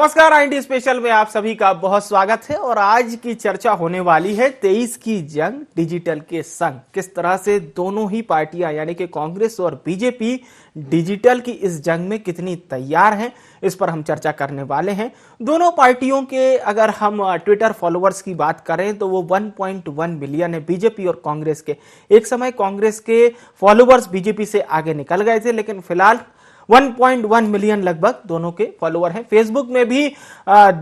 नमस्कार, IND special में आप सभी का बहुत स्वागत है। और आज की चर्चा होने वाली है 23 की जंग डिजिटल के संग। किस तरह से दोनों ही पार्टियां यानी कि कांग्रेस और बीजेपी डिजिटल की इस जंग में कितनी तैयार हैं, इस पर हम चर्चा करने वाले हैं। दोनों पार्टियों के अगर हम ट्विटर फॉलोअर्स की बात करें तो वो 1.1 मिलियन है, बीजेपी और कांग्रेस के। एक समय कांग्रेस के फॉलोअर्स बीजेपी से आगे निकल गए थे, लेकिन फिलहाल 1.1 मिलियन लगभग दोनों के फॉलोअर हैं। फेसबुक में भी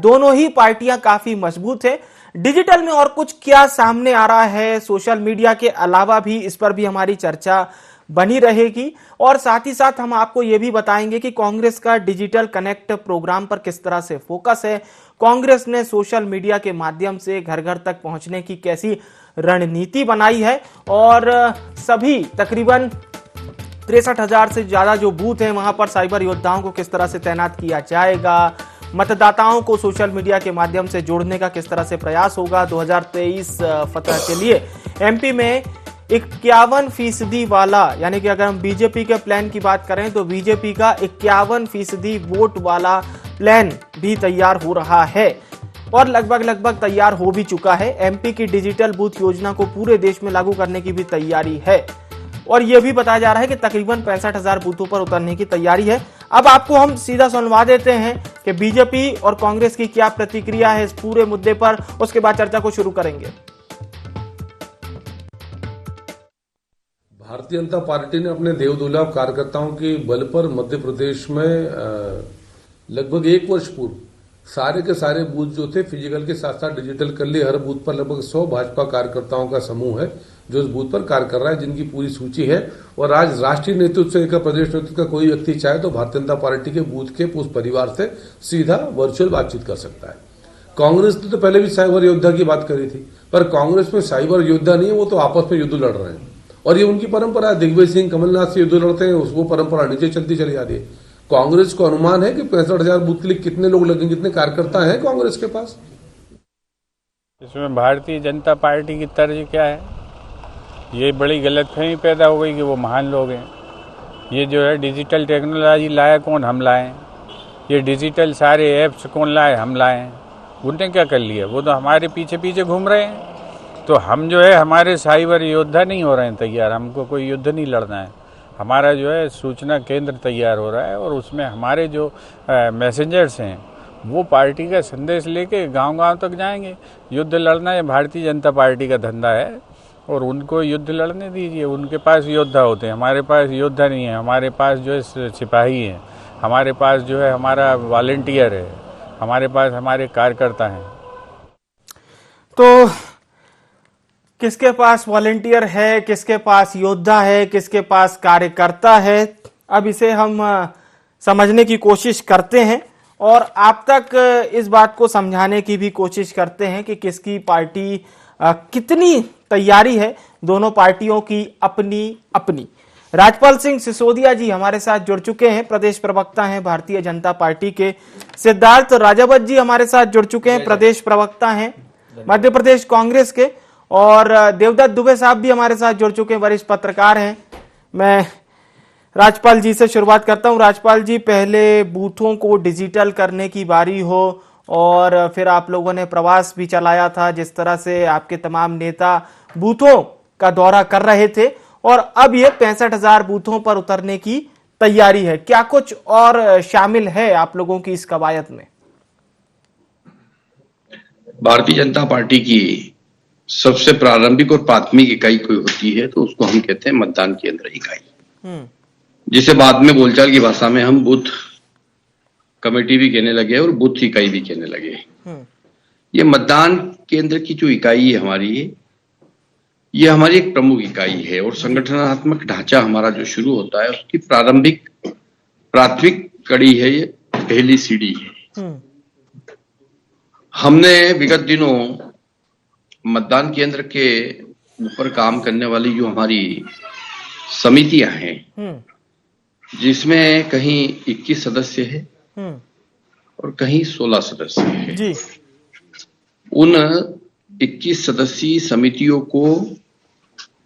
दोनों ही पार्टियां काफी मजबूत है। डिजिटल में और कुछ क्या सामने आ रहा है सोशल मीडिया के अलावा भी, इस पर भी हमारी चर्चा बनी रहेगी। और साथ ही साथ हम आपको यह भी बताएंगे कि कांग्रेस का डिजिटल कनेक्ट प्रोग्राम पर किस तरह से फोकस है। कांग्रेस ने सोशल मीडिया के माध्यम से घर घर तक पहुंचने की कैसी रणनीति बनाई है, और सभी तकरीबन 63,000 से ज्यादा जो बूथ हैं वहां पर साइबर योद्धाओं को किस तरह से तैनात किया जाएगा। मतदाताओं को सोशल मीडिया के माध्यम से जोड़ने का किस तरह से प्रयास होगा। 2023 फतह के लिए एमपी में 51% वाला, यानी कि अगर हम बीजेपी के प्लान की बात करें तो बीजेपी का 51% वोट वाला प्लान भी तैयार हो रहा है और लगभग तैयार हो भी चुका है। एमपी की डिजिटल बूथ योजना को पूरे देश में लागू करने की भी तैयारी है और यह भी बताया जा रहा है कि तकरीबन 65,000 बूथों पर उतरने की तैयारी है। अब आपको हम सीधा सुनवा देते हैं कि बीजेपी और कांग्रेस की क्या प्रतिक्रिया है इस पूरे मुद्दे पर, उसके बाद चर्चा को शुरू करेंगे। भारतीय जनता पार्टी ने अपने देवदुलाभ कार्यकर्ताओं के बल पर मध्य प्रदेश में लगभग 1 वर्ष पूर्व सारे के सारे बूथ जो थे फिजिकल के साथ साथ डिजिटल कर लिए। हर बूथ पर लगभग 100 भाजपा कार्यकर्ताओं का समूह है जो इस बूथ पर कार्य कर रहा है, जिनकी पूरी सूची है। और आज राष्ट्रीय नेतृत्व से लेकर प्रदेश नेतृत्व का कोई व्यक्ति चाहे तो भारतीय जनता पार्टी के बूथ के उस परिवार से सीधा वर्चुअल बातचीत कर सकता है। कांग्रेस ने तो पहले भी साइबर योद्धा की बात करी थी, पर कांग्रेस में साइबर योद्धा नहीं है, वो तो आपस में युद्ध लड़ रहे हैं और ये उनकी परंपरा है। दिग्विजय सिंह कमलनाथ से युद्ध लड़ते हैं, वो परंपरा नीचे चलती चली जा रही है। कांग्रेस को अनुमान है कि 65,000 बूथ के लिए कितने लोग लगेंगे, कितने कार्यकर्ता हैं कांग्रेस के पास। इसमें भारतीय जनता पार्टी की तर्ज क्या है, ये बड़ी गलतफहमी पैदा हो गई कि वो महान लोग हैं। ये जो है डिजिटल टेक्नोलॉजी लाया कौन, हम लाए। ये डिजिटल सारे ऐप्स कौन लाए, हम लाए। उनने क्या कर लिया, वो तो हमारे पीछे पीछे घूम रहे हैं। तो हम जो है हमारे साइबर योद्धा नहीं हो रहे हैं तैयार, हमको कोई युद्ध नहीं लड़ना है। हमारा जो है सूचना केंद्र तैयार हो रहा है और उसमें हमारे जो मैसेंजर्स हैं वो पार्टी का संदेश लेके गांव-गांव तक जाएंगे। युद्ध लड़ना ये भारतीय जनता पार्टी का धंधा है और उनको युद्ध लड़ने दीजिए। उनके पास योद्धा होते हैं, हमारे पास योद्धा नहीं है। हमारे पास जो है सिपाही हैं, हमारे पास जो है हमारा वॉलंटियर है, हमारे पास हमारे कार्यकर्ता हैं। तो किसके पास वॉलंटियर है, किसके पास योद्धा है, किसके पास कार्यकर्ता है, अब इसे हम समझने की कोशिश करते हैं और आप तक इस बात को समझाने की भी कोशिश करते हैं कि किसकी पार्टी कितनी तैयारी है। दोनों पार्टियों की अपनी अपनी। राजपाल सिंह सिसोदिया जी हमारे साथ जुड़ चुके हैं, प्रदेश प्रवक्ता हैं भारतीय जनता पार्टी के। सिद्धार्थ राजावत जी हमारे साथ जुड़ चुके हैं, प्रदेश प्रवक्ता हैं मध्य प्रदेश कांग्रेस के। और देवदत्त दुबे साहब भी हमारे साथ जुड़ चुके हैं, वरिष्ठ पत्रकार हैं। मैं राजपाल जी से शुरुआत करता हूं। राजपाल जी, पहले बूथों को डिजिटल करने की बारी हो और फिर आप लोगों ने प्रवास भी चलाया था, जिस तरह से आपके तमाम नेता बूथों का दौरा कर रहे थे और अब ये 65,000 बूथों पर उतरने की तैयारी है। क्या कुछ और शामिल है आप लोगों की इस कवायद में? भारतीय जनता पार्टी की सबसे प्रारंभिक और प्राथमिक इकाई कोई होती है तो उसको हम कहते हैं मतदान केंद्र इकाई, जिसे बाद में बोलचाल की भाषा में हम बूथ कमेटी भी कहने लगे और बूथ इकाई भी कहने लगे। ये मतदान केंद्र की जो इकाई है हमारी, ये हमारी एक प्रमुख इकाई है और संगठनात्मक ढांचा हमारा जो शुरू होता है उसकी प्राथमिक कड़ी है, ये पहली सीढ़ी है। हमने विगत दिनों मतदान केंद्र के ऊपर काम करने वाली जो हमारी समितियां हैं, जिसमें कहीं 21 सदस्य है और कहीं 16 सदस्य है जी। उन 21 सदस्यीय समितियों को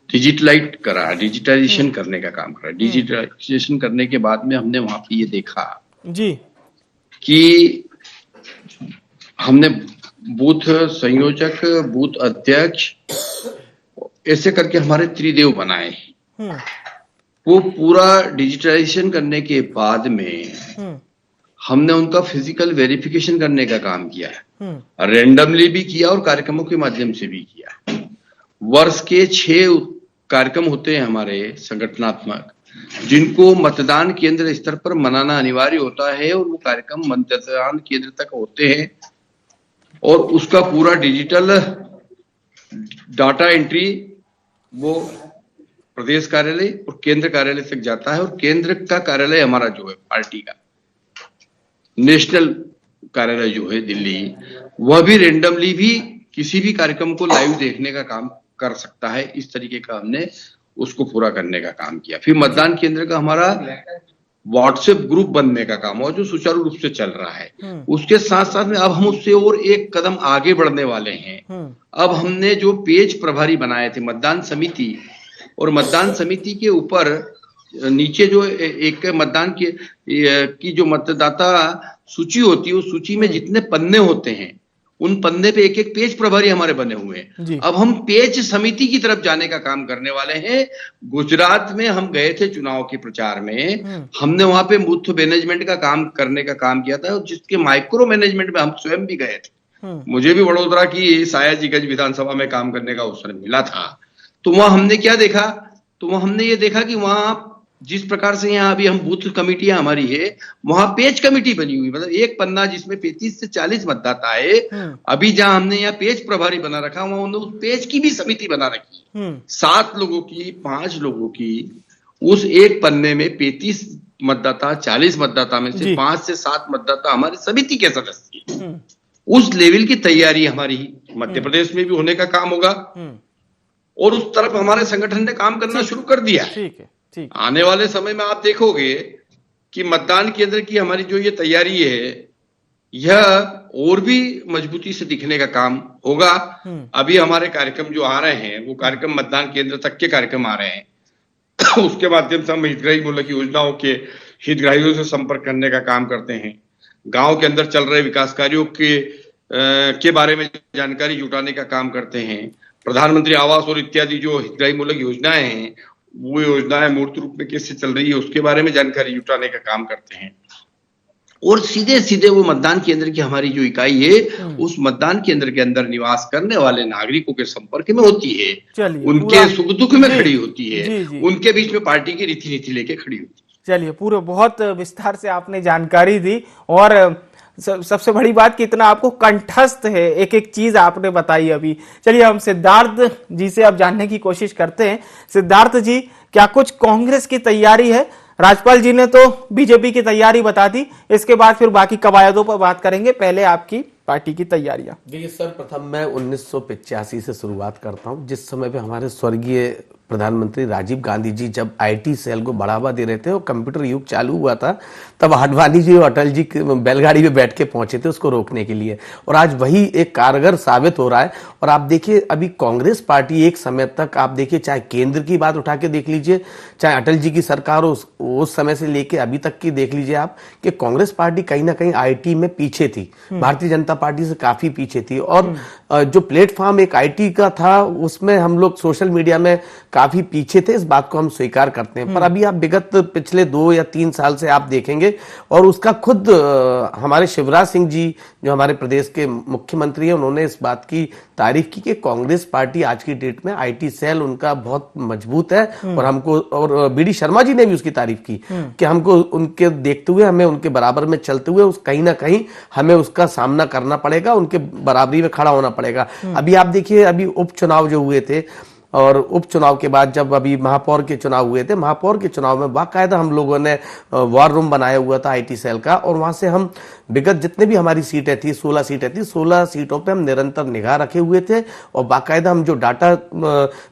डिजिटाइजेशन करने का काम करा। डिजिटाइजेशन करने के बाद में हमने वहां पे ये देखा जी कि हमने बूथ संयोजक, बूथ अध्यक्ष, ऐसे करके हमारे त्रिदेव बनाए। वो पूरा डिजिटलाइजेशन करने के बाद में हमने उनका फिजिकल वेरिफिकेशन करने का काम किया है, रेंडमली भी किया और कार्यक्रमों के माध्यम से भी किया। वर्ष के 6 कार्यक्रम होते हैं हमारे संगठनात्मक, जिनको मतदान केंद्र स्तर पर मनाना अनिवार्य होता है, और वो कार्यक्रम मतदान केंद्र तक होते हैं और उसका पूरा डिजिटल डाटा एंट्री वो प्रदेश कार्यालय और केंद्र कार्यालय तक जाता है। और केंद्र का कार्यालय हमारा जो है पार्टी का नेशनल कार्यालय जो है दिल्ली, वह भी रेंडमली भी किसी भी कार्यक्रम को लाइव देखने का काम कर सकता है। इस तरीके का हमने उसको पूरा करने का काम किया। फिर मतदान केंद्र का हमारा व्हाट्सएप ग्रुप बनने का काम हुआ, जो सुचारू रूप से चल रहा है। उसके साथ साथ में अब हम उससे और एक कदम आगे बढ़ने वाले हैं। अब हमने जो पेज प्रभारी बनाए थे मतदान समिति, और मतदान समिति के ऊपर नीचे जो एक मतदान की जो मतदाता सूची होती है, उस सूची में जितने पन्ने होते हैं, उन पन्ने पे एक एक पेज प्रभारी हमारे बने हुए हैं। अब हम पेज समिति की तरफ जाने का काम करने वाले हैं। गुजरात में हम गए थे चुनाव के प्रचार में, हमने वहां पे बूथ मैनेजमेंट का काम करने का काम किया था, और जिसके माइक्रो मैनेजमेंट में हम स्वयं भी गए थे। मुझे भी वडोदरा की सायाजीगंज विधानसभा में काम करने का अवसर मिला था। तो वहां हमने क्या देखा, तो वहां हमने ये देखा कि वहां जिस प्रकार से यहाँ अभी हम बूथ कमेटियां हमारी है, वहां पेज कमेटी बनी हुई, मतलब एक पन्ना जिसमें 35 से 40 मतदाता है। अभी जहां हमने यहाँ पेज प्रभारी बना रखा, वहां उन्होंने उस पेज की भी समिति बना रखी, 7 लोगों की, 5 लोगों की। उस एक पन्ने में 35 मतदाता, 40 मतदाता में से 5 से 7 मतदाता हमारे समिति के सदस्य। उस लेवल की तैयारी हमारी मध्य प्रदेश में भी होने का काम होगा, और उस तरफ हमारे संगठन ने काम करना शुरू कर दिया है। ठीक। आने वाले समय में आप देखोगे कि मतदान केंद्र की हमारी जो ये तैयारी है, यह और भी मजबूती से दिखने का काम होगा। अभी हमारे कार्यक्रम जो आ रहे हैं, वो कार्यक्रम मतदान केंद्र तक के कार्यक्रम आ रहे हैं। उसके माध्यम से हम हितग्राही मूलक योजनाओं के हितग्राहियों से संपर्क करने का काम करते हैं। गांव के अंदर चल रहे विकास कार्यों के बारे में जानकारी जुटाने का काम करते हैं। प्रधानमंत्री आवास और इत्यादि जो हितग्राही मूलक योजनाएं हैं, वो योजनाएं मूर्त रूप में कैसे चल रही है, उसके बारे में जानकारी जुटाने का काम करते हैं। और सीधे सीधे वो मतदान केंद्र की हमारी जो इकाई है, उस मतदान केंद्र के अंदर निवास करने वाले नागरिकों के संपर्क में होती है, उनके सुख दुख में खड़ी होती है, उनके बीच में पार्टी की रीति नीति लेके खड़ी होती है। चलिए, पूरे बहुत विस्तार से आपने जानकारी दी, और सबसे बड़ी बात कि इतना आपको कंठस्थ है, एक एक चीज आपने बताई अभी। चलिए, हम सिद्धार्थ जी से अब जानने की कोशिश करते हैं। सिद्धार्थ जी, क्या कुछ कांग्रेस की तैयारी है? राज्यपाल जी ने तो बीजेपी की तैयारी बता दी, इसके बाद फिर बाकी कवायदों पर बात करेंगे। पहले आपकी पार्टी की तैयारियां। देखिए सर, प्रथम मैं 1985 से शुरुआत करता हूं, जिस समय पे हमारे स्वर्गीय प्रधानमंत्री राजीव गांधी जी जब आईटी सेल को बढ़ावा दे रहे थे और कंप्यूटर युग चालू हुआ था, तब आडवाणी जी और अटल जी बैलगाड़ी में बैठ के पहुंचे थे उसको रोकने के लिए, और आज वही एक कारगर साबित हो रहा है। और आप देखिए, अभी कांग्रेस पार्टी एक समय तक, आप देखिए, चाहे केंद्र की बात उठा के देख लीजिए, चाहे अटल जी की सरकार उस समय से लेके अभी तक की देख लीजिए आप, कि कांग्रेस पार्टी कहीं ना कहीं आईटी में पीछे थी, भारतीय जनता पार्टी से काफी पीछे थी। और जो प्लेटफॉर्म एक आईटी का था, उसमें हम लोग सोशल मीडिया में काफी पीछे थे, इस बात को हम स्वीकार करते हैं। पर अभी आप विगत पिछले 2 या 3 साल से आप देखेंगे, और उसका खुद हमारे शिवराज सिंह जी जो हमारे प्रदेश के मुख्यमंत्री हैं, उन्होंने इस बात की तारीफ की कि कांग्रेस पार्टी आज की डेट में आईटी सेल उनका बहुत मजबूत है। और हमको, और बीडी शर्मा जी ने भी उसकी तारीफ की कि हमको उनके देखते हुए, हमें उनके बराबर में चलते हुए कहीं ना कहीं हमें उसका सामना करना पड़ेगा, उनके बराबरी में खड़ा होना पड़ेगा। अभी आप देखिए, अभी उपचुनाव जो हुए थे, और उपचुनाव के बाद जब अभी महापौर के चुनाव हुए थे, महापौर के चुनाव में बाकायदा हम लोगों ने वॉर रूम बनाया हुआ था आईटी सेल का, और वहां से हम विगत जितने भी हमारी सीटें थी, 16 सीटें थी, 16 सीटों पे हम निरंतर निगाह रखे हुए थे। और बाकायदा हम जो डाटा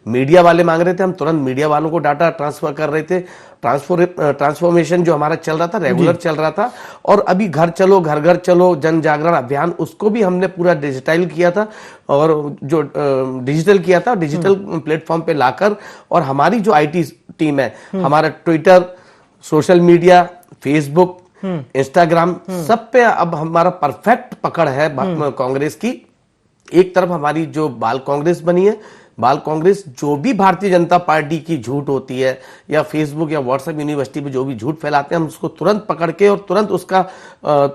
मीडिया वाले मांग रहे थे, हम तुरंत मीडिया वालों को डाटा ट्रांसफर कर रहे थे। ट्रांसफॉर्मेशन जो हमारा चल रहा था, रेगुलर चल रहा था। और अभी घर चलो, घर घर चलो, जन जागरण अभियान, उसको भी हमने पूरा डिजिटाइल किया था, और जो डिजिटल किया था, डिजिटल प्लेटफॉर्म पे लाकर, और हमारी जो आईटी टीम है, हमारा Twitter, social media, Facebook, Instagram, सब पे अब हमारा परफेक्ट पकड़ है कांग्रेस की। एक तरफ हमारी जो बाल कांग्रेस बनी है, बाल कांग्रेस जो भी भारतीय जनता पार्टी की झूठ होती है या फेसबुक या व्हाट्सएप यूनिवर्सिटी पे जो भी झूठ फैलाते हैं, हम उसको तुरंत पकड़ के और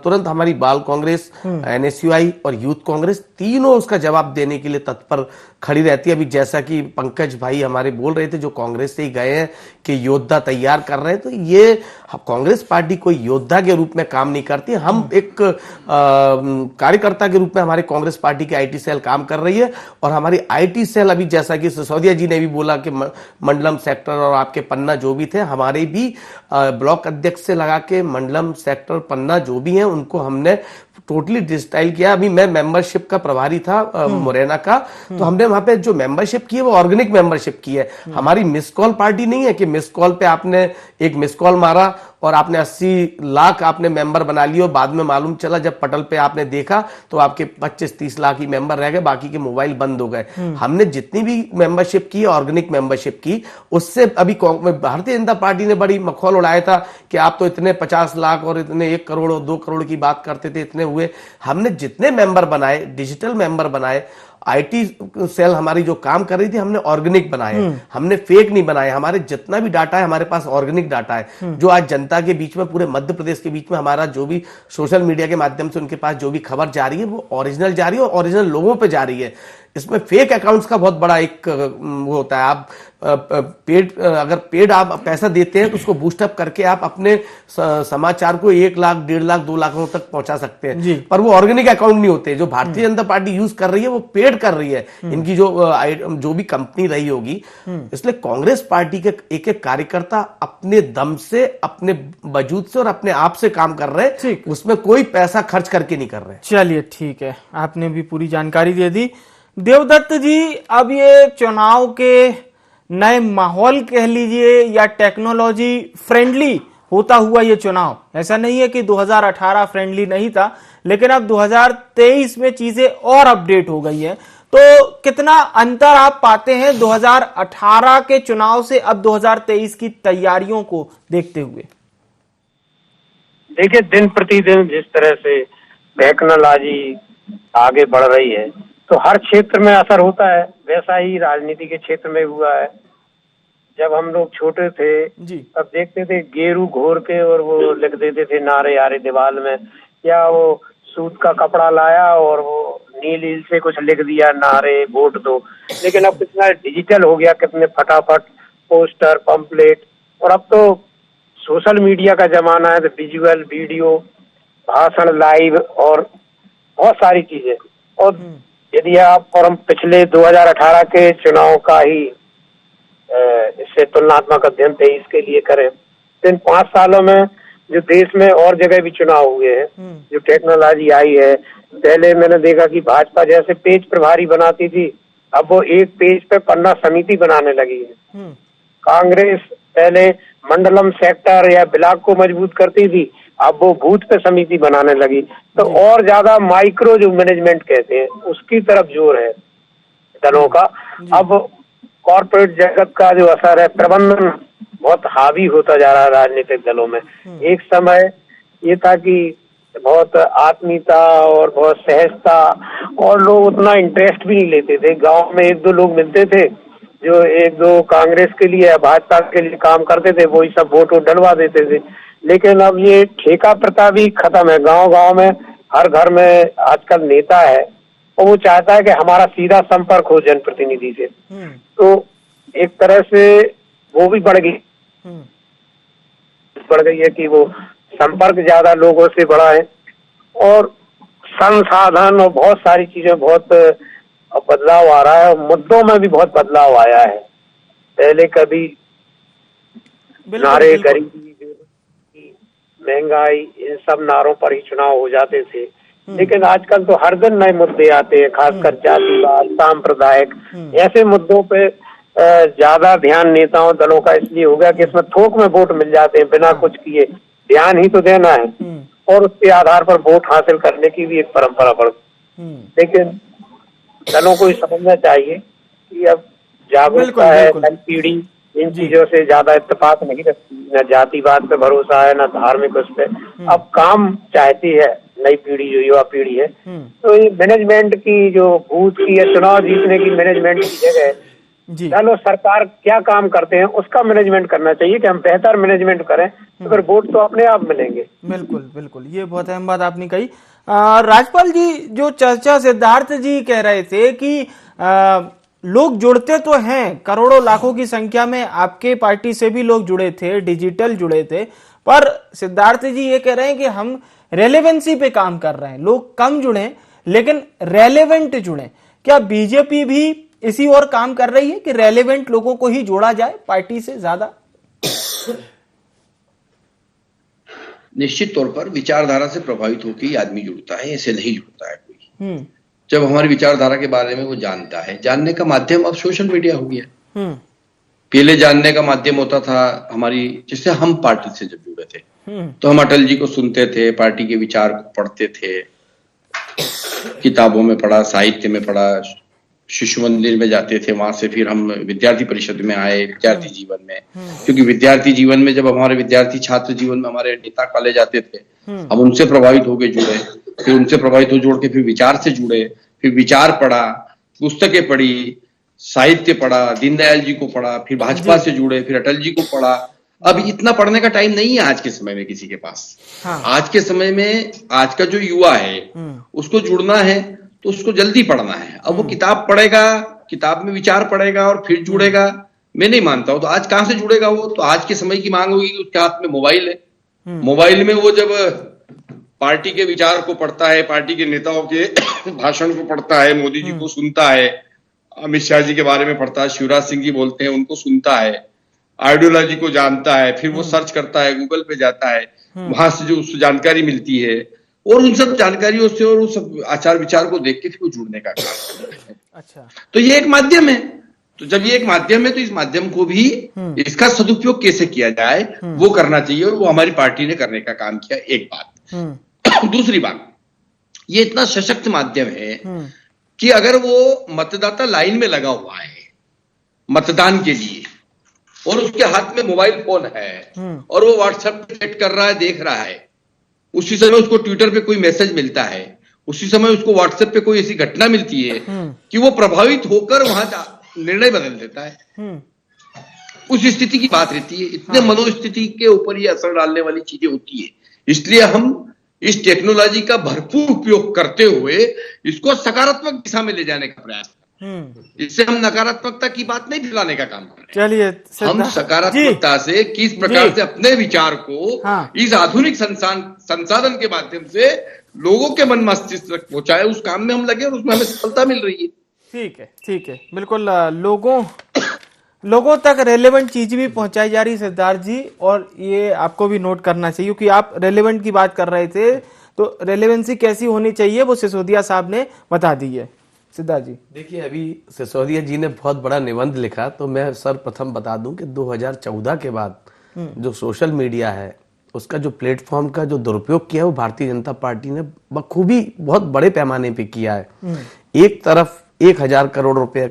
तुरंत हमारी बाल कांग्रेस, एनएसयूआई और यूथ कांग्रेस तीनों उसका जवाब देने के लिए तत्पर खड़ी रहती है। अभी जैसा कि पंकज भाई हमारे बोल रहे थे, जो कांग्रेस से ही गए हैं कि योद्धा तैयार कर रहे हैं, तो ये कांग्रेस पार्टी कोई योद्धा के रूप में काम नहीं करती। हम एक कार्यकर्ता के रूप में हमारे कांग्रेस पार्टी की आईटी सेल काम कर रही है। और हमारी आईटी सेल अभी जैसा कि सिसोदिया जी ने भी बोला कि मंडलम सेक्टर और आपके पन्ना जो भी थे, हमारे भी ब्लॉक अध्यक्ष से लगा के मंडलम सेक्टर पन्ना जो भी हैं उनको हमने टोटली डिजिटाइल किया। अभी मैं मेंबरशिप का प्रभारी था मुरैना का, तो हमने वहां पे जो मेंबरशिप की है वो ऑर्गेनिक मेंबरशिप की है। हमारी मिस कॉल पार्टी नहीं है कि मिस कॉल पे आपने एक मिस कॉल मारा और आपने 80 लाख आपने मेंबर बना लिए और बाद में मालूम चला जब पटल पे आपने देखा तो आपके 25-30 लाख ही मेंबर रह गए, बाकी के मोबाइल बंद हो गए। हमने जितनी भी मेंबरशिप की, ऑर्गेनिक मेंबरशिप की, उससे अभी भारतीय जनता पार्टी ने बड़ी मखौल उड़ाया था कि आप तो इतने 50 लाख और इतने 1 करोड़ और 2 करोड़ की बात करते थे, इतने हुए। हमने जितने मेंबर बनाए, डिजिटल मेंबर बनाए, आईटी सेल हमारी जो काम कर रही थी, हमने ऑर्गेनिक बनाए, हमने फेक नहीं बनाए। हमारे जितना भी डाटा है हमारे पास ऑर्गेनिक डाटा है, जो आज जनता के बीच में, पूरे मध्य प्रदेश के बीच में हमारा जो भी सोशल मीडिया के माध्यम से उनके पास जो भी खबर जा रही है वो ओरिजिनल जा रही है और ओरिजिनल लोगों पे जा रही है। इसमें फेक अकाउंट्स का बहुत बड़ा एक वो होता है। आप अगर पेड आप पैसा देते हैं तो उसको बूस्टअप करके आप अपने समाचार को 1 लाख, 1.5 लाख, 2 लाखों तक पहुंचा सकते हैं, पर वो ऑर्गेनिक अकाउंट नहीं होते। जो भारतीय जनता पार्टी यूज कर रही है वो पेड कर रही है, इनकी जो भी कंपनी रही होगी। इसलिए कांग्रेस पार्टी के एक एक कार्यकर्ता अपने दम से, अपने वजूद से और अपने आप से काम कर रहे हैं, उसमें कोई पैसा खर्च करके नहीं कर रहे। चलिए ठीक है, आपने भी पूरी जानकारी दे दी। देवदत्त जी, अब ये चुनाव के नए माहौल कह लीजिए या टेक्नोलॉजी फ्रेंडली होता हुआ ये चुनाव, ऐसा नहीं है कि 2018 फ्रेंडली नहीं था, लेकिन अब 2023 में चीजें और अपडेट हो गई है। तो कितना अंतर आप पाते हैं 2018 के चुनाव से अब 2023 की तैयारियों को देखते हुए? देखिए, दिन प्रतिदिन जिस तरह से टेक्नोलॉजी आगे बढ़ रही है तो हर क्षेत्र में असर होता है, वैसा ही राजनीति के क्षेत्र में हुआ है। जब हम लोग छोटे थे तब देखते थे गेरू घोर के और वो लिख देते थे नारे यारे दीवार में, या वो सूत का कपड़ा लाया और वो नील से कुछ लिख दिया, नारे वोट दो। लेकिन अब कितना डिजिटल हो गया, कितने फटाफट पोस्टर, पंपलेट, और अब तो सोशल मीडिया का जमाना है, तो विजुअल, वीडियो, भाषण लाइव और बहुत सारी चीजें। और यदि आप और हम पिछले 2018 के चुनाव का ही इससे तुलनात्मक अध्ययन 23 के लिए करें, तो इन 5 सालों में जो देश में और जगह भी चुनाव हुए हैं, जो टेक्नोलॉजी आई है, पहले मैंने देखा कि भाजपा जैसे पेज प्रभारी बनाती थी, अब वो एक पेज पे पन्ना समिति बनाने लगी है। कांग्रेस पहले मंडलम सेक्टर या ब्लॉक को मजबूत करती थी, अब वो बूथ पे समिति बनाने लगी। तो और ज्यादा माइक्रो जो मैनेजमेंट कहते हैं उसकी तरफ जोर है दलों का। अब कॉर्पोरेट जगत का जो असर है, प्रबंधन बहुत हावी होता जा रहा है राजनीतिक दलों में। एक समय ये था कि बहुत आत्मीयता और बहुत सहजता, और लोग उतना इंटरेस्ट भी नहीं लेते थे। गांव में 1-2 लोग मिलते थे जो 1-2 कांग्रेस के लिए या भाजपा के लिए काम करते थे, वही सब वोट डलवा देते थे। लेकिन अब ये ठेका प्रथा भी खत्म है। गांव-गांव में, हर घर में आजकल नेता है और वो चाहता है कि हमारा सीधा संपर्क हो जनप्रतिनिधि से। तो एक तरह से वो भी बढ़ गई है कि वो संपर्क ज्यादा लोगों से बढ़ा है, और संसाधन और बहुत सारी चीजें, बहुत बदलाव आ रहा है। मुद्दों में भी बहुत बदलाव आया है। पहले कभी नारे गरीबी, महंगाई, इन सब नारों पर ही चुनाव हो जाते थे, लेकिन आजकल तो हर दिन नए मुद्दे आते हैं, खासकर जातिवाद, सांप्रदायिक, ऐसे मुद्दों पे ज्यादा ध्यान नेताओं दलों का इसलिए हो गया कि इसमें थोक में वोट मिल जाते हैं बिना कुछ किए। ध्यान ही तो देना है और उसके आधार पर वोट हासिल करने की भी एक परंपरा बढ़। लेकिन दलों को समझना चाहिए कि अब जागरूकता है, नई पीढ़ी इन चीजों से ज्यादा इत्तेफाक नहीं रखती, न जातिवाद पे भरोसा है, न धार्मिक उस पे। अब काम चाहती है नई पीढ़ी, जो युवा पीढ़ी है। तो ये मैनेजमेंट की जो बूथ की या चुनाव जीतने की मैनेजमेंट की जगह जी चलो सरकार क्या काम करते हैं उसका मैनेजमेंट करना चाहिए कि हम बेहतर मैनेजमेंट करें, तो फिर वोट तो अपने आप मिलेंगे। बिल्कुल बिल्कुल, ये बहुत अहम बात आपने कही। राजपाल जी, जो चर्चा सिद्धार्थ जी कह रहे थे कि लोग जुड़ते तो हैं, करोड़ों लाखों की संख्या में आपके पार्टी से भी लोग जुड़े थे, डिजिटल जुड़े थे, पर सिद्धार्थ जी ये कह रहे हैं कि हम रेलेवेंसी पे काम कर रहे हैं, लोग कम जुड़े लेकिन रेलेवेंट जुड़े। क्या बीजेपी भी इसी ओर काम कर रही है कि रेलेवेंट लोगों को ही जोड़ा जाए पार्टी से ज्यादा? निश्चित तौर पर विचारधारा से प्रभावित होकर ही आदमी जुड़ता है, ऐसे नहीं जुड़ता है कोई। जब हमारी विचारधारा के बारे में वो जानता है, जानने का माध्यम अब सोशल मीडिया हो गया। पहले जानने का माध्यम होता था हमारी, जिससे हम पार्टी से जब जुड़े थे तो हम अटल जी को सुनते थे, पार्टी के विचार को पढ़ते थे, किताबों में पढ़ा, साहित्य में पढ़ा, शिशु मंदिर में जाते थे, वहां से फिर हम विद्यार्थी परिषद में आए, विद्यार्थी जीवन में, क्योंकि विद्यार्थी जीवन में जब हमारे विद्यार्थी छात्र जीवन में हमारे नेता कॉलेज आते थे, हम उनसे प्रभावित होकर जुड़े, फिर उनसे प्रभावित हो जोड़ के फिर विचार से जुड़े, फिर विचार पढ़ा, पुस्तकें पढ़ी, साहित्य पढ़ा, दीनदयाल जी को पढ़ा, फिर भाजपा से जुड़े, फिर अटल जी को पढ़ा। अब इतना पढ़ने का टाइम नहीं है आज के समय में किसी के पास। आज के समय में आज का जो युवा है उसको जुड़ना है तो उसको जल्दी पढ़ना है। अब वो किताब पढ़ेगा, किताब में विचार पढ़ेगा और फिर जुड़ेगा, मैं नहीं मानता हूं। तो आज कहां से जुड़ेगा वो? तो आज के समय की मांग होगी, उसके हाथ में मोबाइल है। मोबाइल में वो जब पार्टी के विचार को पढ़ता है, पार्टी के नेताओं के भाषण को पढ़ता है, मोदी जी को सुनता है, अमित शाह जी के बारे में पढ़ता है, शिवराज सिंह जी बोलते हैं उनको सुनता है, आइडियोलॉजी को जानता है, फिर वो सर्च करता है, गूगल पे जाता है, वहां से जो उसको जानकारी मिलती है और उन सब जानकारियों से और उन सब आचार विचार को देख के फिर वो जुड़ने का काम है। अच्छा, तो ये एक माध्यम है। तो जब ये एक माध्यम है तो इस माध्यम को भी इसका सदुपयोग कैसे किया जाए वो करना चाहिए, और वो हमारी पार्टी ने करने का काम किया। एक बात। दूसरी बात, ये इतना सशक्त माध्यम है कि अगर वो मतदाता लाइन में लगा हुआ है मतदान के लिए और उसके हाथ में मोबाइल फोन है और वो व्हाट्सएप पे चैट कर रहा है, देख रहा है, उसी समय उसको ट्विटर पे कोई मैसेज मिलता है, उसी समय उसको व्हाट्सएप पे कोई ऐसी घटना मिलती है कि वो प्रभावित होकर वहां निर्णय बदल देता है, उस स्थिति की बात रहती है। इतने मनोस्थिति के ऊपर ये असर डालने वाली चीजें होती है। इसलिए हम इस टेक्नोलॉजी का भरपूर उपयोग करते हुए इसको सकारात्मक दिशा में ले जाने का प्रयास करें। इससे हम नकारात्मकता की बात नहीं फैलाने का काम कर रहे हैं। चलिए, हम सकारात्मकता से किस प्रकार से अपने विचार को इस आधुनिक संसाधन के माध्यम से लोगों के मन मस्तिष्क तक पहुंचाए, उस काम में हम लगे और उसमें हमें सफलता मिल रही है। ठीक है, ठीक है, बिल्कुल। लोगों तक रेलेवेंट चीज भी पहुंचाई जा रही है सिद्धार्थ जी, और ये आपको भी नोट करना चाहिए क्योंकि आप रेलेवेंट की बात कर रहे थे, तो रेलेवेंसी कैसी होनी चाहिए वो सिसोदिया साहब ने बता दी है। सिद्धार्थ जी देखिए, अभी सिसोदिया जी ने बहुत बड़ा निबंध लिखा, तो मैं सर्वप्रथम बता दूं कि 2014 के बाद जो सोशल मीडिया है उसका जो प्लेटफॉर्म का जो दुरुपयोग किया है वो भारतीय जनता पार्टी ने बखूबी बहुत बड़े पैमाने पे किया है। एक तरफ 1000 करोड़ रुपए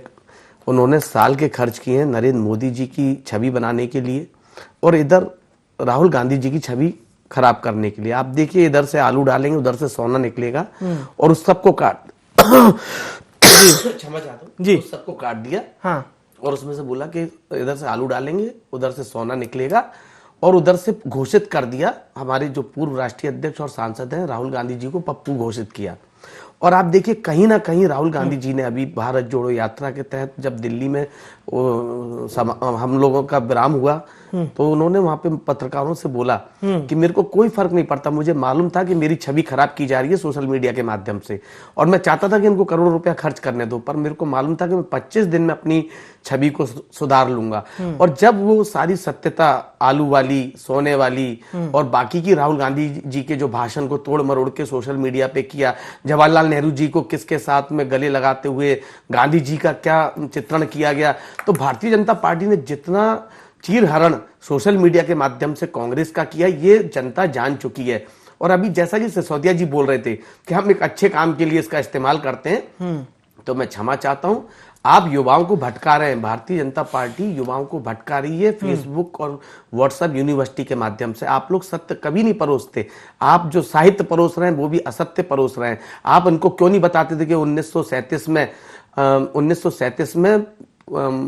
उन्होंने साल के खर्च किए हैं नरेंद्र मोदी जी की छवि बनाने के लिए, और इधर राहुल गांधी जी की छवि खराब करने के लिए। आप देखिए, इधर से आलू डालेंगे उधर से सोना निकलेगा, और उस सबको काट क्षमा चाहता हूं जी, उस सबको काट दिया। हाँ, और उसमें से बोला कि इधर से आलू डालेंगे उधर से सोना निकलेगा, और उधर से घोषित कर दिया हमारे जो पूर्व राष्ट्रीय अध्यक्ष और सांसद हैं राहुल गांधी जी को पप्पू घोषित किया। और आप देखिए, कहीं ना कहीं राहुल गांधी जी ने अभी भारत जोड़ो यात्रा के तहत जब दिल्ली में हम लोगों का विराम हुआ तो उन्होंने वहां पे पत्रकारों से बोला कि मेरे को कोई फर्क नहीं पड़ता, मुझे मालूम था कि मेरी छवि खराब की जा रही है सोशल मीडिया के माध्यम से, और मैं चाहता था कि इनको करोड़ों रुपया खर्च करने दो, पर मेरे को मालूम था कि मैं 25 दिन में अपनी छवि को सुधार लूंगा। और जब वो सारी सत्यता आलू वाली, सोने वाली और बाकी की राहुल गांधी जी के जो भाषण को तोड़ मरोड़ के सोशल मीडिया पे किया, जवाहरलाल नेहरू जी को किसके साथ में गले लगाते हुए गांधी जी का क्या चित्रण किया गया, तो भारतीय जनता पार्टी ने जितना चीरहरण सोशल मीडिया के माध्यम से कांग्रेस का किया, ये जनता जान चुकी है। और अभी जैसा कि सिसोदिया जी बोल रहे थे कि हम एक अच्छे काम के लिए इसका इस्तेमाल करते हैं, तो मैं क्षमा चाहता हूं। आप युवाओं को भटका रहे हैं, भारतीय जनता पार्टी युवाओं को भटका रही है फेसबुक और व्हाट्सएप यूनिवर्सिटी के माध्यम से। आप लोग सत्य कभी नहीं परोसते, आप जो साहित्य परोस रहे हैं वो भी असत्य परोस रहे हैं। आप उनको क्यों नहीं बताते थे कि 1937 में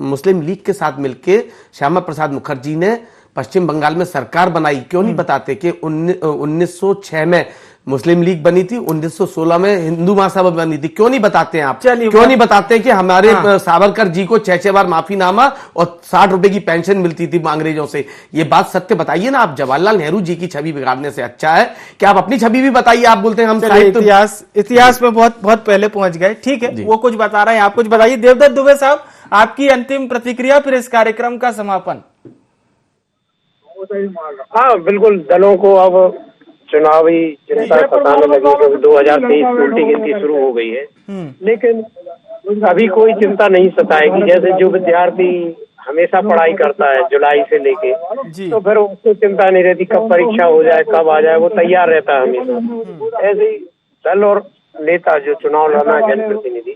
मुस्लिम लीग के साथ मिलकर श्यामा प्रसाद मुखर्जी ने पश्चिम बंगाल में सरकार बनाई? क्यों नहीं बताते कि 1906 में मुस्लिम लीग बनी थी, 1916 में हिंदू महासभा बनी थी? क्यों नहीं बताते हैं आप? क्यों नहीं बताते कि हमारे सावरकर जी को 6 बार माफीनामा और 60 रुपए की पेंशन मिलती थी अंग्रेजों से? ये बात सत्य बताइए ना आप। जवाहरलाल नेहरू जी की छवि बिगाड़ने से अच्छा है कि आप अपनी छवि भी बताइए। आप बोलते हैं हम इतिहास में बहुत बहुत पहले पहुंच गए, ठीक है, वो कुछ बता रहे हैं, आप कुछ बताइए। देवदत्त दुबे साहब, आपकी अंतिम प्रतिक्रिया, फिर इस कार्यक्रम का समापन। हाँ बिल्कुल, दलों को अब चुनावी चिंता सताने लगी क्योंकि 2023 की उल्टी गिनती शुरू हो गई है। लेकिन अभी कोई चिंता नहीं सताएगी। जैसे जो विद्यार्थी हमेशा पढ़ाई करता है जुलाई से लेके, तो फिर उसको चिंता नहीं रहती कब परीक्षा हो जाए, कब आ जाए, वो तैयार रहता है हमेशा। ऐसे ही दल और नेता जो चुनाव लड़ना है, जनप्रतिनिधि,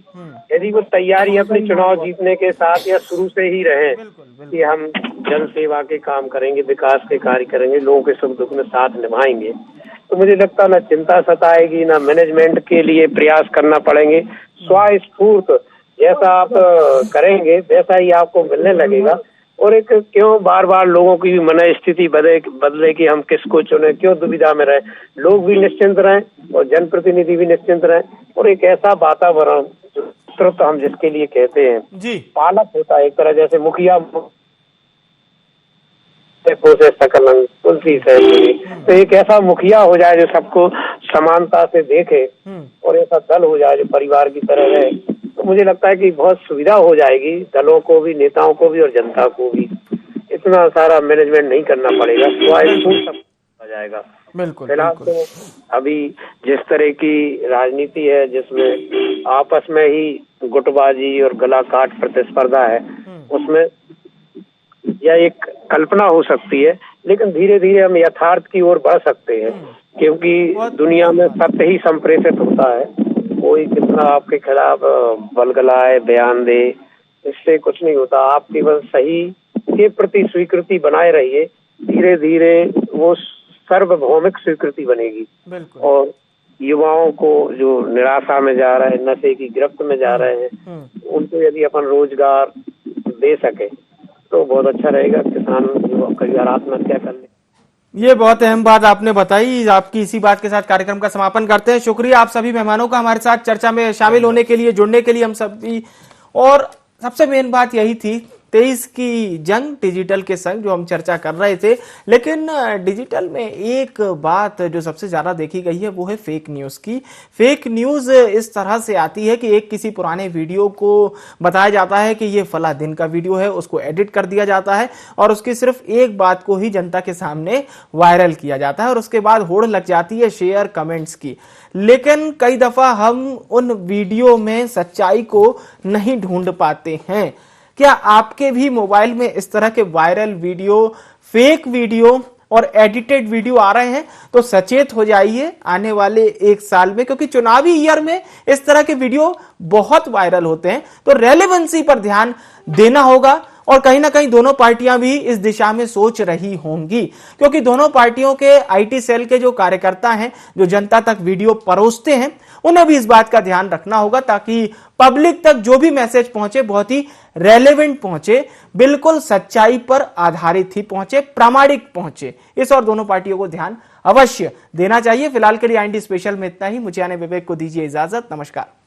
यदि वो तैयारी अपने चुनाव जीतने के साथ या शुरू से ही रहे कि हम जन सेवा के काम करेंगे, विकास के कार्य करेंगे, लोगों के सुख दुख में साथ निभाएंगे, तो मुझे लगता ना चिंता सताएगी, ना मैनेजमेंट के लिए प्रयास करना पड़ेंगे। स्वस्फूर्त जैसा आप करेंगे वैसा ही आपको मिलने लगेगा। और एक क्यों बार बार लोगों की मन स्थिति बदले कि हम किसको चुने, क्यों दुविधा में रहे? लोग भी निश्चिंत रहें और जनप्रतिनिधि भी निश्चिंत रहें, और एक ऐसा वातावरण जो हम जिसके लिए कहते हैं जी, पालक होता है एक तरह, जैसे मुखिया से सकल तुलसी से, तो एक ऐसा मुखिया हो जाए जो सबको समानता से देखे, और ऐसा दल हो जाए जो परिवार की तरह रहे, तो मुझे लगता है कि बहुत सुविधा हो जाएगी दलों को भी, नेताओं को भी और जनता को भी। इतना सारा मैनेजमेंट नहीं करना पड़ेगा, सब हो जाएगा। बिल्कुल। फिलहाल तो अभी जिस तरह की राजनीति है जिसमें आपस में ही गुटबाजी और गला काट प्रतिस्पर्धा है, उसमें यह एक कल्पना हो सकती है, लेकिन धीरे धीरे हम यथार्थ की ओर बढ़ सकते हैं, क्योंकि दुनिया में सत्य ही संप्रेषित होता है। कोई कितना आपके खिलाफ बलगलाए, बयान दे, इससे कुछ नहीं होता। आप केवल सही के प्रति स्वीकृति बनाए रहिए, धीरे धीरे वो सार्वभौमिक स्वीकृति बनेगी। और युवाओं को जो निराशा में जा रहे हैं, नशे की गिरफ्त में जा रहे हैं, उनको यदि अपन रोजगार दे सके तो बहुत अच्छा रहेगा। किसान कई बार आत्महत्या कर ले। ये बहुत अहम बात आपने बताई। आपकी इसी बात के साथ कार्यक्रम का समापन करते हैं। शुक्रिया आप सभी मेहमानों का हमारे साथ चर्चा में शामिल होने के लिए, जुड़ने के लिए हम सभी। और सबसे मेन बात यही थी, 23 की जंग डिजिटल के संग जो हम चर्चा कर रहे थे। लेकिन डिजिटल में एक बात जो सबसे ज्यादा देखी गई है वो है फेक न्यूज की। फेक न्यूज इस तरह से आती है कि एक किसी पुराने वीडियो को बताया जाता है कि ये फला दिन का वीडियो है, उसको एडिट कर दिया जाता है और उसकी सिर्फ एक बात को ही जनता के सामने वायरल किया जाता है, और उसके बाद होड़ लग जाती है शेयर कमेंट्स की। लेकिन कई दफा हम उन वीडियो में सच्चाई को नहीं ढूंढ पाते हैं। क्या आपके भी मोबाइल में इस तरह के वायरल वीडियो, फेक वीडियो और एडिटेड वीडियो आ रहे हैं? तो सचेत हो जाइए आने वाले एक साल में, क्योंकि चुनावी ईयर में इस तरह के वीडियो बहुत वायरल होते हैं। तो रेलेवेंसी पर ध्यान देना होगा, और कहीं ना कहीं दोनों पार्टियां भी इस दिशा में सोच रही होंगी, क्योंकि दोनों पार्टियों के आईटी सेल के जो कार्यकर्ता हैं, जो जनता तक वीडियो परोसते हैं, उन्हें भी इस बात का ध्यान रखना होगा ताकि पब्लिक तक जो भी मैसेज पहुंचे बहुत ही रेलेवेंट पहुंचे, बिल्कुल सच्चाई पर आधारित ही पहुंचे, प्रामाणिक पहुंचे। इस और दोनों पार्टियों को ध्यान अवश्य देना चाहिए। फिलहाल के लिए IND स्पेशल में इतना ही। मुझे आने विवेक को दीजिए इजाजत। नमस्कार।